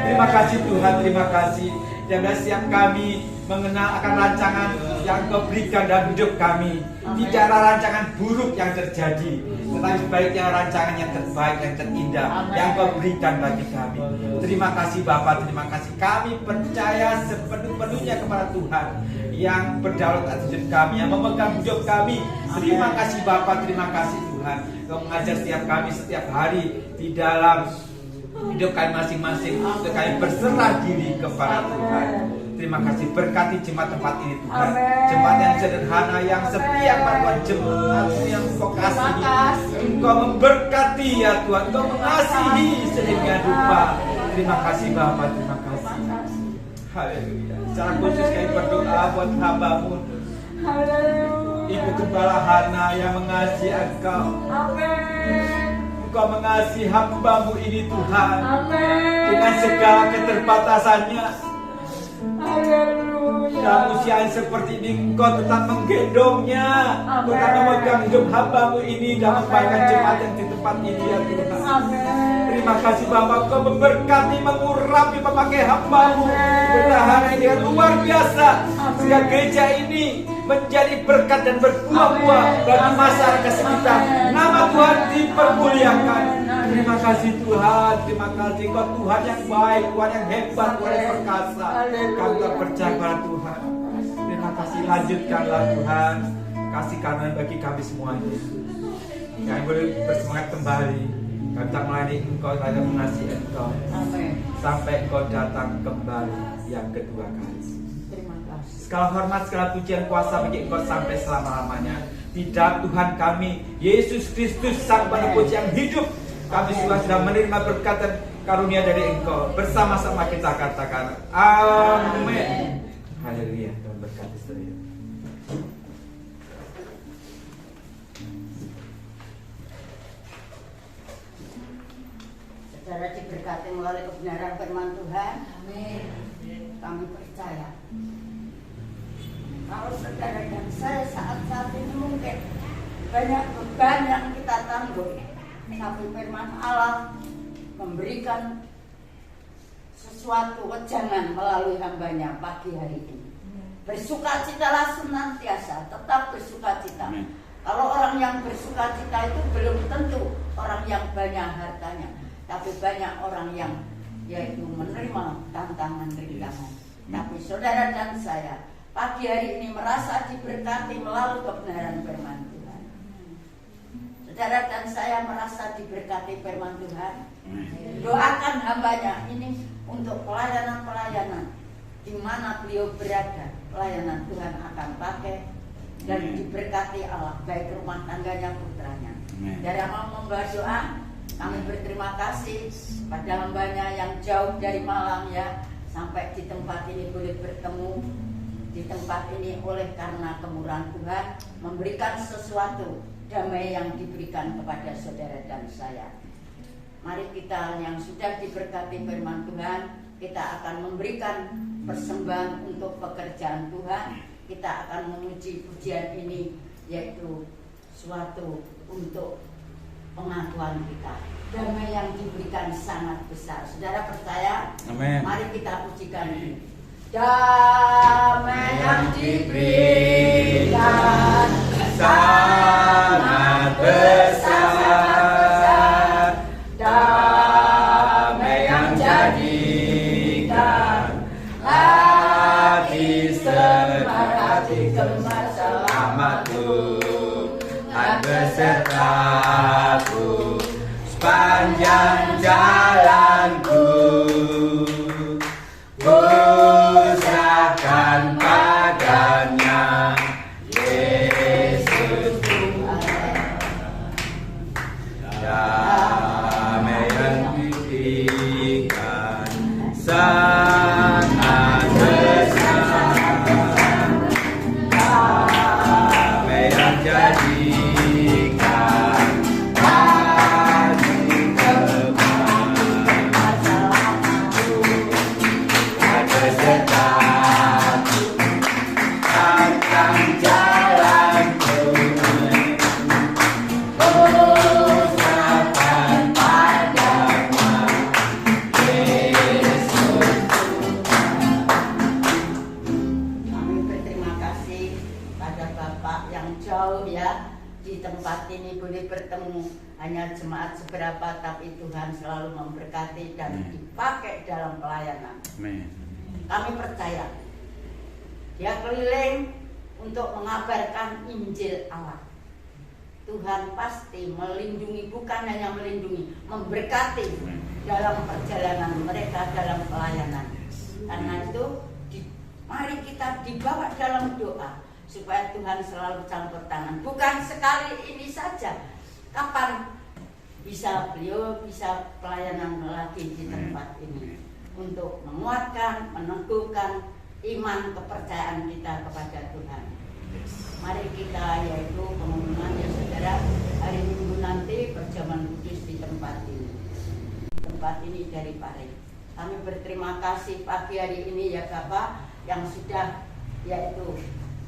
S2: Terima kasih Tuhan, terima kasih. Dan siap kami mengenal akan rancangan yang Kau berikan dalam hidup kami. Tidaklah rancangan buruk yang terjadi, tetapi sebaliknya rancangan yang terbaik, yang terindah yang Kau berikan bagi kami. Terima kasih Bapa, terima kasih. Kami percaya sepenuh-penuhnya kepada Tuhan yang berdaulat atas hidup kami, yang memegang hidup kami. Terima kasih Bapa, terima kasih Tuhan. Kau mengajar setiap kami setiap hari di dalam hidup kami masing-masing, untuk kami berserah diri kepada Tuhan. Terima kasih, berkati jemaat tempat ini Tuhan. Jemaat yang sederhana, yang setiap Tuhan, jemaat yang Kau kasihi. Engkau memberkati ya Tuhan, Engkau mengasihi sedemikian rupa. Terima kasih Bapa, terima kasih. Haleluya. Secara khusus kami berdoa buat hamba-Mu, Ibu Gembala Hana yang mengasihi Engkau. Engkau mengasihi hamba-Mu ini Tuhan, dengan segala keterbatasannya. Dalam usia yang seperti ini Engkau tetap menggendongnya, tetap memegang hidup hamba-Mu ini dan membagikan jemaat yang di tempat ini ya Tuhan. Terima kasih Bapak, Engkau memberkati, mengurapi, memakai hamba-Mu bendahara ini yang luar biasa, sehingga gereja ini menjadi berkat dan berbuah-buah bagi masyarakat sekitar. Nama Tuhan dipermuliakan. Terima kasih Tuhan, terima kasih Kau Tuhan yang baik, Tuhan yang hebat, Tuhan yang perkasa. Kami tak percaya pada Tuhan. Terima kasih, lanjutkanlah Tuhan, kasih karunia bagi kami semuanya. Kami boleh bersemangat kembali. Kami tak melayani Engkau, kami mengasihi Engkau sampai Engkau datang kembali yang kedua kali. Segala hormat, segala pujian, kuasa bagi Engkau sampai selama-lamanya. Di dalam Tuhan kami, Yesus Kristus Sang Penebus yang hidup, kami sudah menerima berkat dan karunia dari Engkau. Bersama-sama kita katakan amin. Haleluya. Tuhan berkati saudara.
S4: Saudara diberkati melalui kebenaran firman Tuhan. Amin. Kami percaya kalau saudara dan saya saat-saat ini mungkin banyak beban yang kita tanggung, tapi firman Allah memberikan sesuatu wejangan melalui hambanya pagi hari ini. Bersukacitalah senantiasa, tetap bersukacita. Kalau orang yang bersukacita itu belum tentu orang yang banyak hartanya, tapi banyak orang yang yaitu menerima tantangan rintangan. Tapi saudara dan saya pagi hari ini merasa diberkati melalui kebenaran firman Tuhan. Saudara dan saya merasa diberkati firman Tuhan. Doakan hambanya ini untuk pelayanan-pelayanan di mana beliau berada. Pelayanan Tuhan akan pakai dan diberkati Allah, baik rumah tangganya putranya. Dari mau membawa doa, kami berterima kasih pada hambanya yang jauh dari Malang ya, sampai di tempat ini boleh bertemu di tempat ini oleh karena kemurahan Tuhan memberikan sesuatu damai yang diberikan kepada saudara dan saya. Mari kita yang sudah diberkati firman Tuhan, kita akan memberikan persembahan untuk pekerjaan Tuhan. Kita akan memuji pujian ini, yaitu suatu untuk pengakuan kita. Damai yang diberikan sangat besar. Saudara percaya?
S2: Amin.
S4: Mari kita pujikan ini. Damai yang diberikan sangat besar. Damai
S3: sepanjang jalanku, ku serahkan padanya, Yesus Tuhan. Damai yang diberikan sangat besar, damai yang jadikan hati teman, ada sertaku tentang jalanku, ku serahkan padanya, Yesus.
S4: Kami berterima kasih pada Bapak yang jauh ya, di tempat ini boleh bertemu hanya jemaat seberapa, tapi Tuhan selalu memberkati dan dipakai dalam pelayanan. Kami percaya dia keliling untuk mengabarkan Injil Allah. Tuhan pasti melindungi, bukan hanya melindungi, memberkati dalam perjalanan mereka dalam pelayanan. Karena itu mari kita dibawa dalam doa supaya Tuhan selalu campur tangan. Bukan sekali ini saja. Kapan bisa beliau bisa pelayanan lagi di tempat ini untuk menguatkan, meneguhkan iman kepercayaan kita kepada Tuhan. Mari kita yaitu pengumuman ya saudara, hari Minggu nanti perjamuan kudus di tempat ini. Tempat ini dari Pare. Kami berterima kasih pagi hari ini ya Bapak yang sudah yaitu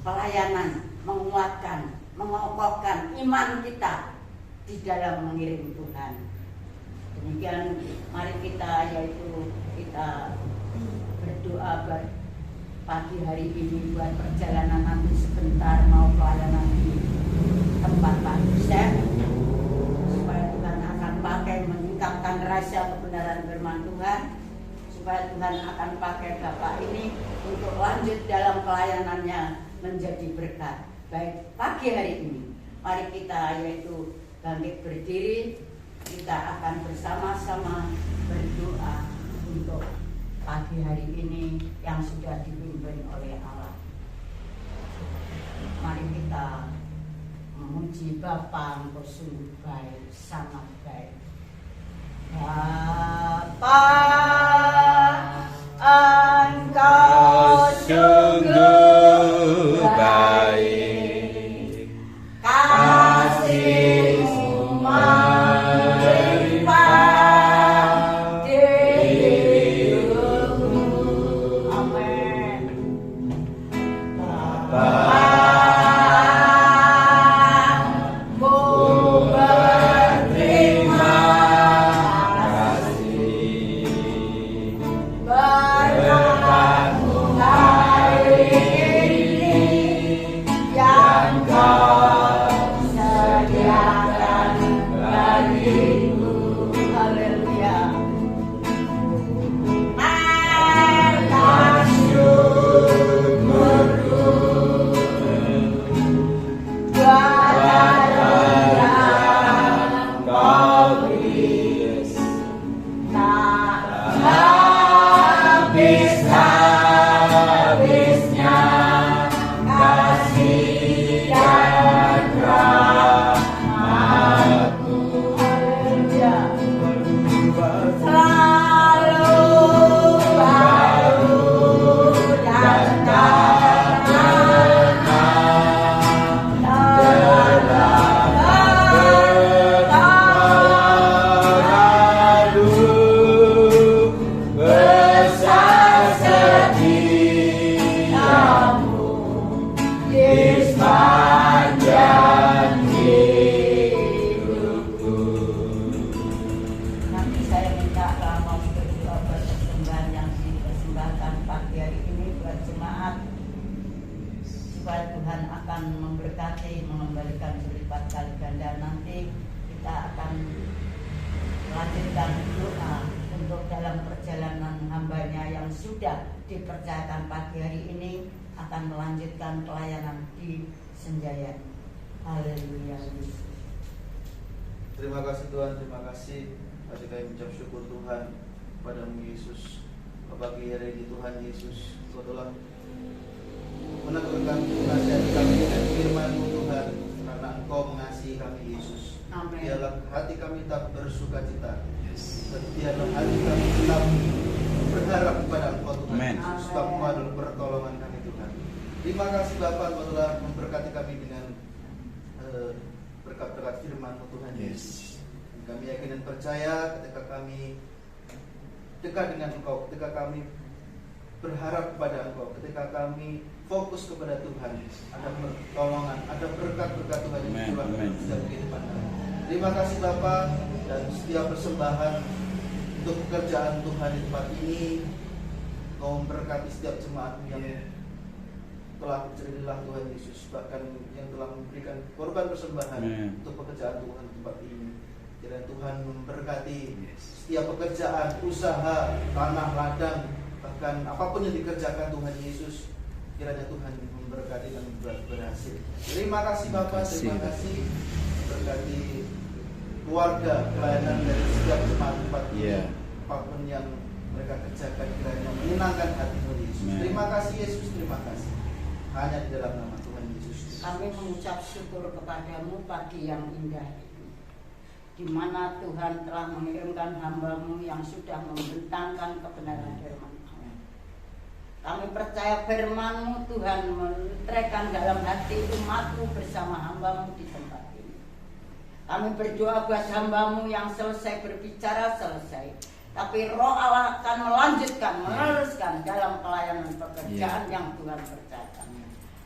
S4: pelayanan, menguatkan, mengokohkan iman kita di dalam mengiring Tuhan. Demikian mari kita yaitu kita berdoa pagi hari ini buat perjalanan nanti sebentar mau pelayanan di tempat Pak Yusef, supaya Tuhan akan pakai meningkatkan rasa kebenaran firman Tuhan, supaya Tuhan akan pakai Bapak ini untuk lanjut dalam pelayanannya menjadi berkat. Baik pagi hari ini mari kita yaitu bangkit berdiri, kita akan bersama-sama berdoa untuk pagi hari ini yang sudah dipimpin oleh Allah. Mari kita memuji Bapa, Engkau sungguh baik, sangat baik. Bapa, Engkau sungguh baik, kasih-Mu melimpah di hidupku. Amin. Bapa, Ku berterima kasih berkat-Mu hari ini yang Kau sediakan bagiku. Haleluya. Atas syukurku buat yang Kau beri, tak habis-habisnya kasih dan rahmat-Mu. Haleluya. Selalu baru dan karena besar setiamu di sepanjang hidupku. Nanti saya minta Ramos berdoa persembahan yang dipersembahkan pagi hari ini buat jemaat, supaya Tuhan akan memberkati, mengembalikan berlipat kali ganda. Nanti kita akan melanjutkan doa untuk dalam perjalanan hambanya yang sudah dipercayakan pagi hari ini akan melanjutkan pelayanan di Senjaya. Haleluya.
S6: Terima kasih Tuhan, terima kasih. Hati kami mengucap syukur Tuhan padamu Yesus. Pagi hari ini Tuhan Yesus, Kau telah meneguhkan nasihat kami dengan firman-Mu Tuhan, karena Engkau mengasihi kami Yesus.
S4: Amin.
S6: Biarlah hati kami tetap bersuka cita. Biarlah hati kami tetap berharap kepada Engkau Tuhan
S2: Amin.
S6: Yesus. Sebab Engkau adalah pertolongan kami Tuhan. Terima kasih Bapa, Engkau telah memberkati kami dengan berkat-berkat firman-Mu Tuhan Yesus. Kami yakin dan percaya ketika kami dekat dengan Engkau, ketika kami berharap kepada Engkau, ketika kami fokus kepada Tuhan, ada pertolongan, ada berkat-berkat Tuhan yang dicurahkan setiap kehidupan kami. Terima kasih Bapa, dan setiap persembahan untuk pekerjaan Tuhan di tempat ini, Kau memberkati setiap jemaat yang telah berjadilah Tuhan Yesus, bahkan yang telah memberikan korban persembahan untuk pekerjaan Tuhan di tempat ini. Kiranya Tuhan memberkati setiap pekerjaan, usaha, tanah, ladang, bahkan apapun yang dikerjakan Tuhan Yesus. Kiranya Tuhan memberkati dan berhasil. Terima kasih Bapak, terima kasih. Berkati keluarga, pelayanan dari setiap jemaat tempat ini. Apapun yang mereka kerjakan, kiranya menyenangkan hati-Mu Yesus. Terima kasih Yesus, terima kasih. Hanya di dalam nama Tuhan Yesus.
S4: Kami mengucap syukur kepadamu pagi yang indah ini, di mana Tuhan telah mengirimkan hamba-Mu yang sudah membentangkan kebenaran firman Allah. Kami percaya firman-Mu Tuhan menentrekan dalam hati umat-Mu bersama hamba-Mu di tempat ini. Kami berdoa buat hamba-Mu yang selesai berbicara selesai, tapi Roh Allah akan melanjutkan, meneruskan dalam pelayanan pekerjaan yang Tuhan percayakan.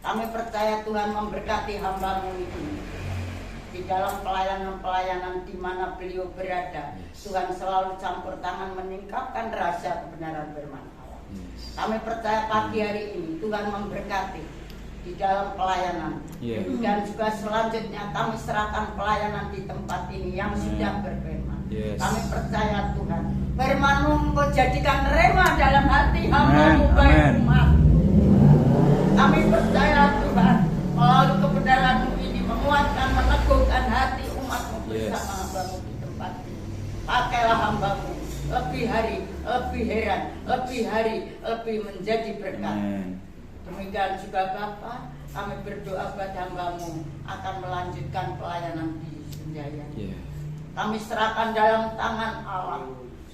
S4: Kami percaya Tuhan memberkati hamba-Mu ini di dalam pelayanan-pelayanan di mana beliau berada. Tuhan selalu campur tangan meningkatkan rahasia kebenaran firman Allah. Kami percaya pagi hari ini Tuhan memberkati di dalam pelayanan. Dan juga selanjutnya kami serahkan pelayanan di tempat ini yang sudah berfirman. Kami percaya Tuhan, firman-Mu Engkau jadikan rema dalam hati hamba-Mu baik umat. Kami percaya Tuhan, melalui kebenaran-Mu ini menguatkan, meneguhkan hati umat-Mu bersama hamba-Mu di tempat ini. Pakailah hamba-Mu lebih hari, lebih heran, lebih hari, lebih menjadi berkat. Demikian juga Bapa, kami berdoa buat hamba-Mu akan melanjutkan pelayanan di Senjaya. Kami serahkan dalam tangan Allah.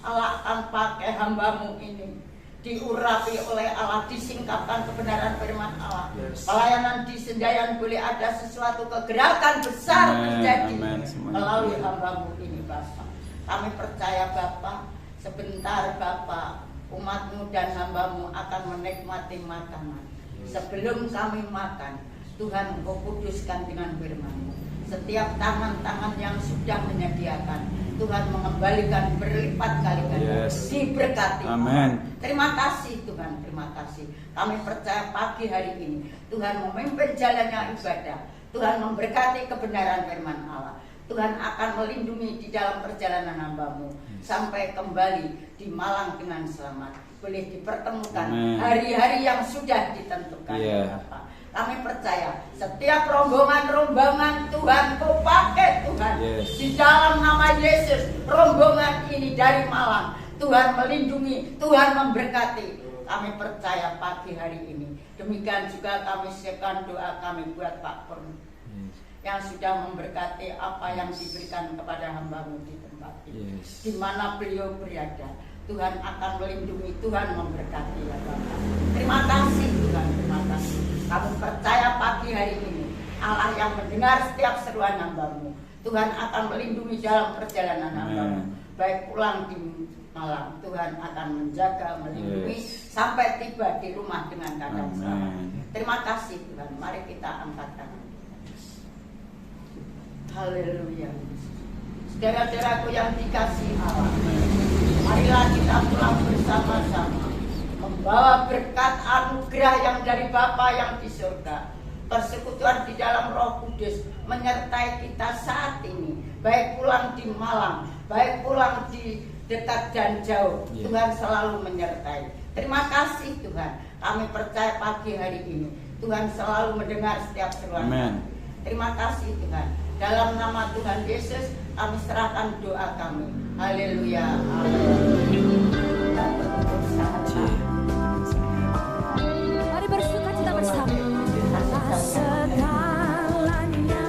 S4: Allah akan pakai hamba-Mu ini, diurapi oleh Allah, disingkapkan kebenaran firman Allah. Pelayanan di Senjayan boleh ada sesuatu kegerakan besar terjadi melalui hamba-Mu ini Bapa. Kami percaya Bapa, sebentar Bapa, umat-Mu dan hamba-Mu akan menikmati makanan. Sebelum kami makan, Tuhan Engkau kuduskan dengan firman-Mu. Setiap tangan-tangan yang sudah menyediakan, Tuhan mengembalikan berlipat kali ganda. Diberkati.
S2: Amin.
S4: Terima kasih Tuhan, terima kasih. Kami percaya pagi hari ini Tuhan memimpin jalannya ibadah. Tuhan memberkati kebenaran firman Allah. Tuhan akan melindungi di dalam perjalanan hamba-Mu sampai kembali di Malang dengan selamat. Boleh dipertemukan hari-hari yang sudah ditentukan. Bapak. Kami percaya setiap rombongan-rombongan Tuhan Kau pakai Tuhan. Di dalam nama Yesus, rombongan ini dari Malang, Tuhan melindungi, Tuhan memberkati. Kami percaya pagi hari ini. Demikian juga kami siapkan doa kami buat Pak Purn yang sudah memberkati apa yang diberikan kepada hamba-Mu di tempat ini. Di mana beliau berada, Tuhan akan melindungi, Tuhan memberkati ya Bapak. Terima kasih Tuhan, terima kasih. Kami percaya pagi hari ini Allah yang mendengar setiap seruan hamba-Mu, Tuhan akan melindungi dalam perjalanan hamba-Mu. Baik pulang di Malang, Tuhan akan menjaga, melindungi sampai tiba di rumah dengan keadaan selamat. Terima kasih Tuhan. Mari kita angkat tangan. Haleluya. Saudara-saudaraku yang dikasihi Allah, marilah kita pulang bersama-sama membawa berkat anugerah yang dari Bapa yang di surga. Persekutuan di dalam Roh Kudus menyertai kita saat ini, baik pulang di Malang, baik pulang di dekat dan jauh. Tuhan selalu menyertai. Terima kasih Tuhan. Kami percaya pagi hari ini Tuhan selalu mendengar setiap seruan kami. Terima kasih Tuhan. Dalam nama Tuhan Yesus Kami serahkan doa kami. Haleluya. Amin.
S7: Mari bersuka cita bersama. Atas segalanya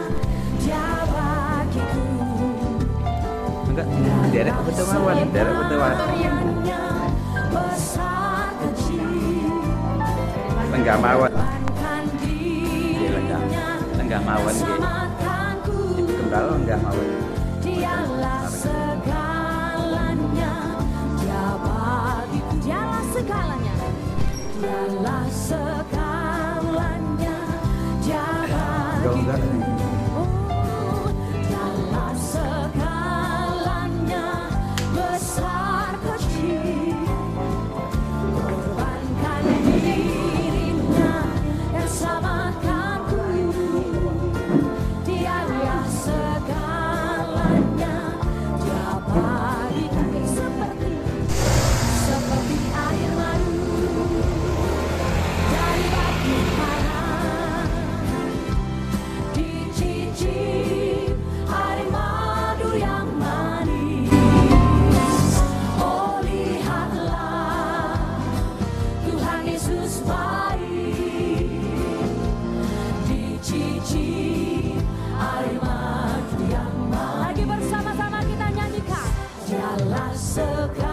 S7: Dia bagiku.
S2: Enggak, derek pertemuan, derek pertemuan.
S7: Pemberiannya besar kecil.
S2: Lenggah mawon.
S7: Korbankan
S2: Iya, lenggah.
S7: dirinya.
S2: Lenggah mawon nggih.
S7: Selamatkanku.
S2: Itu kendal lenggah mawon.
S7: Dialah segalanya Dia bagiku. Dialah segalanya. Dialah segalanya Dia
S2: Enggak,
S7: bagiku.
S2: enggak.
S7: Oh, dialah segalanya besar kecil. Korbankan dirinya dan selamatkanku. Dialah segalanya Dia bagiku. Seperti air madu dari batu karang, dicicip air madu yang manis. Oh, lihatlah Tuhan Yesus baik, dicicip air madu yang manis. Lagi bersama-sama kita nyanyikan. Dialah segalanya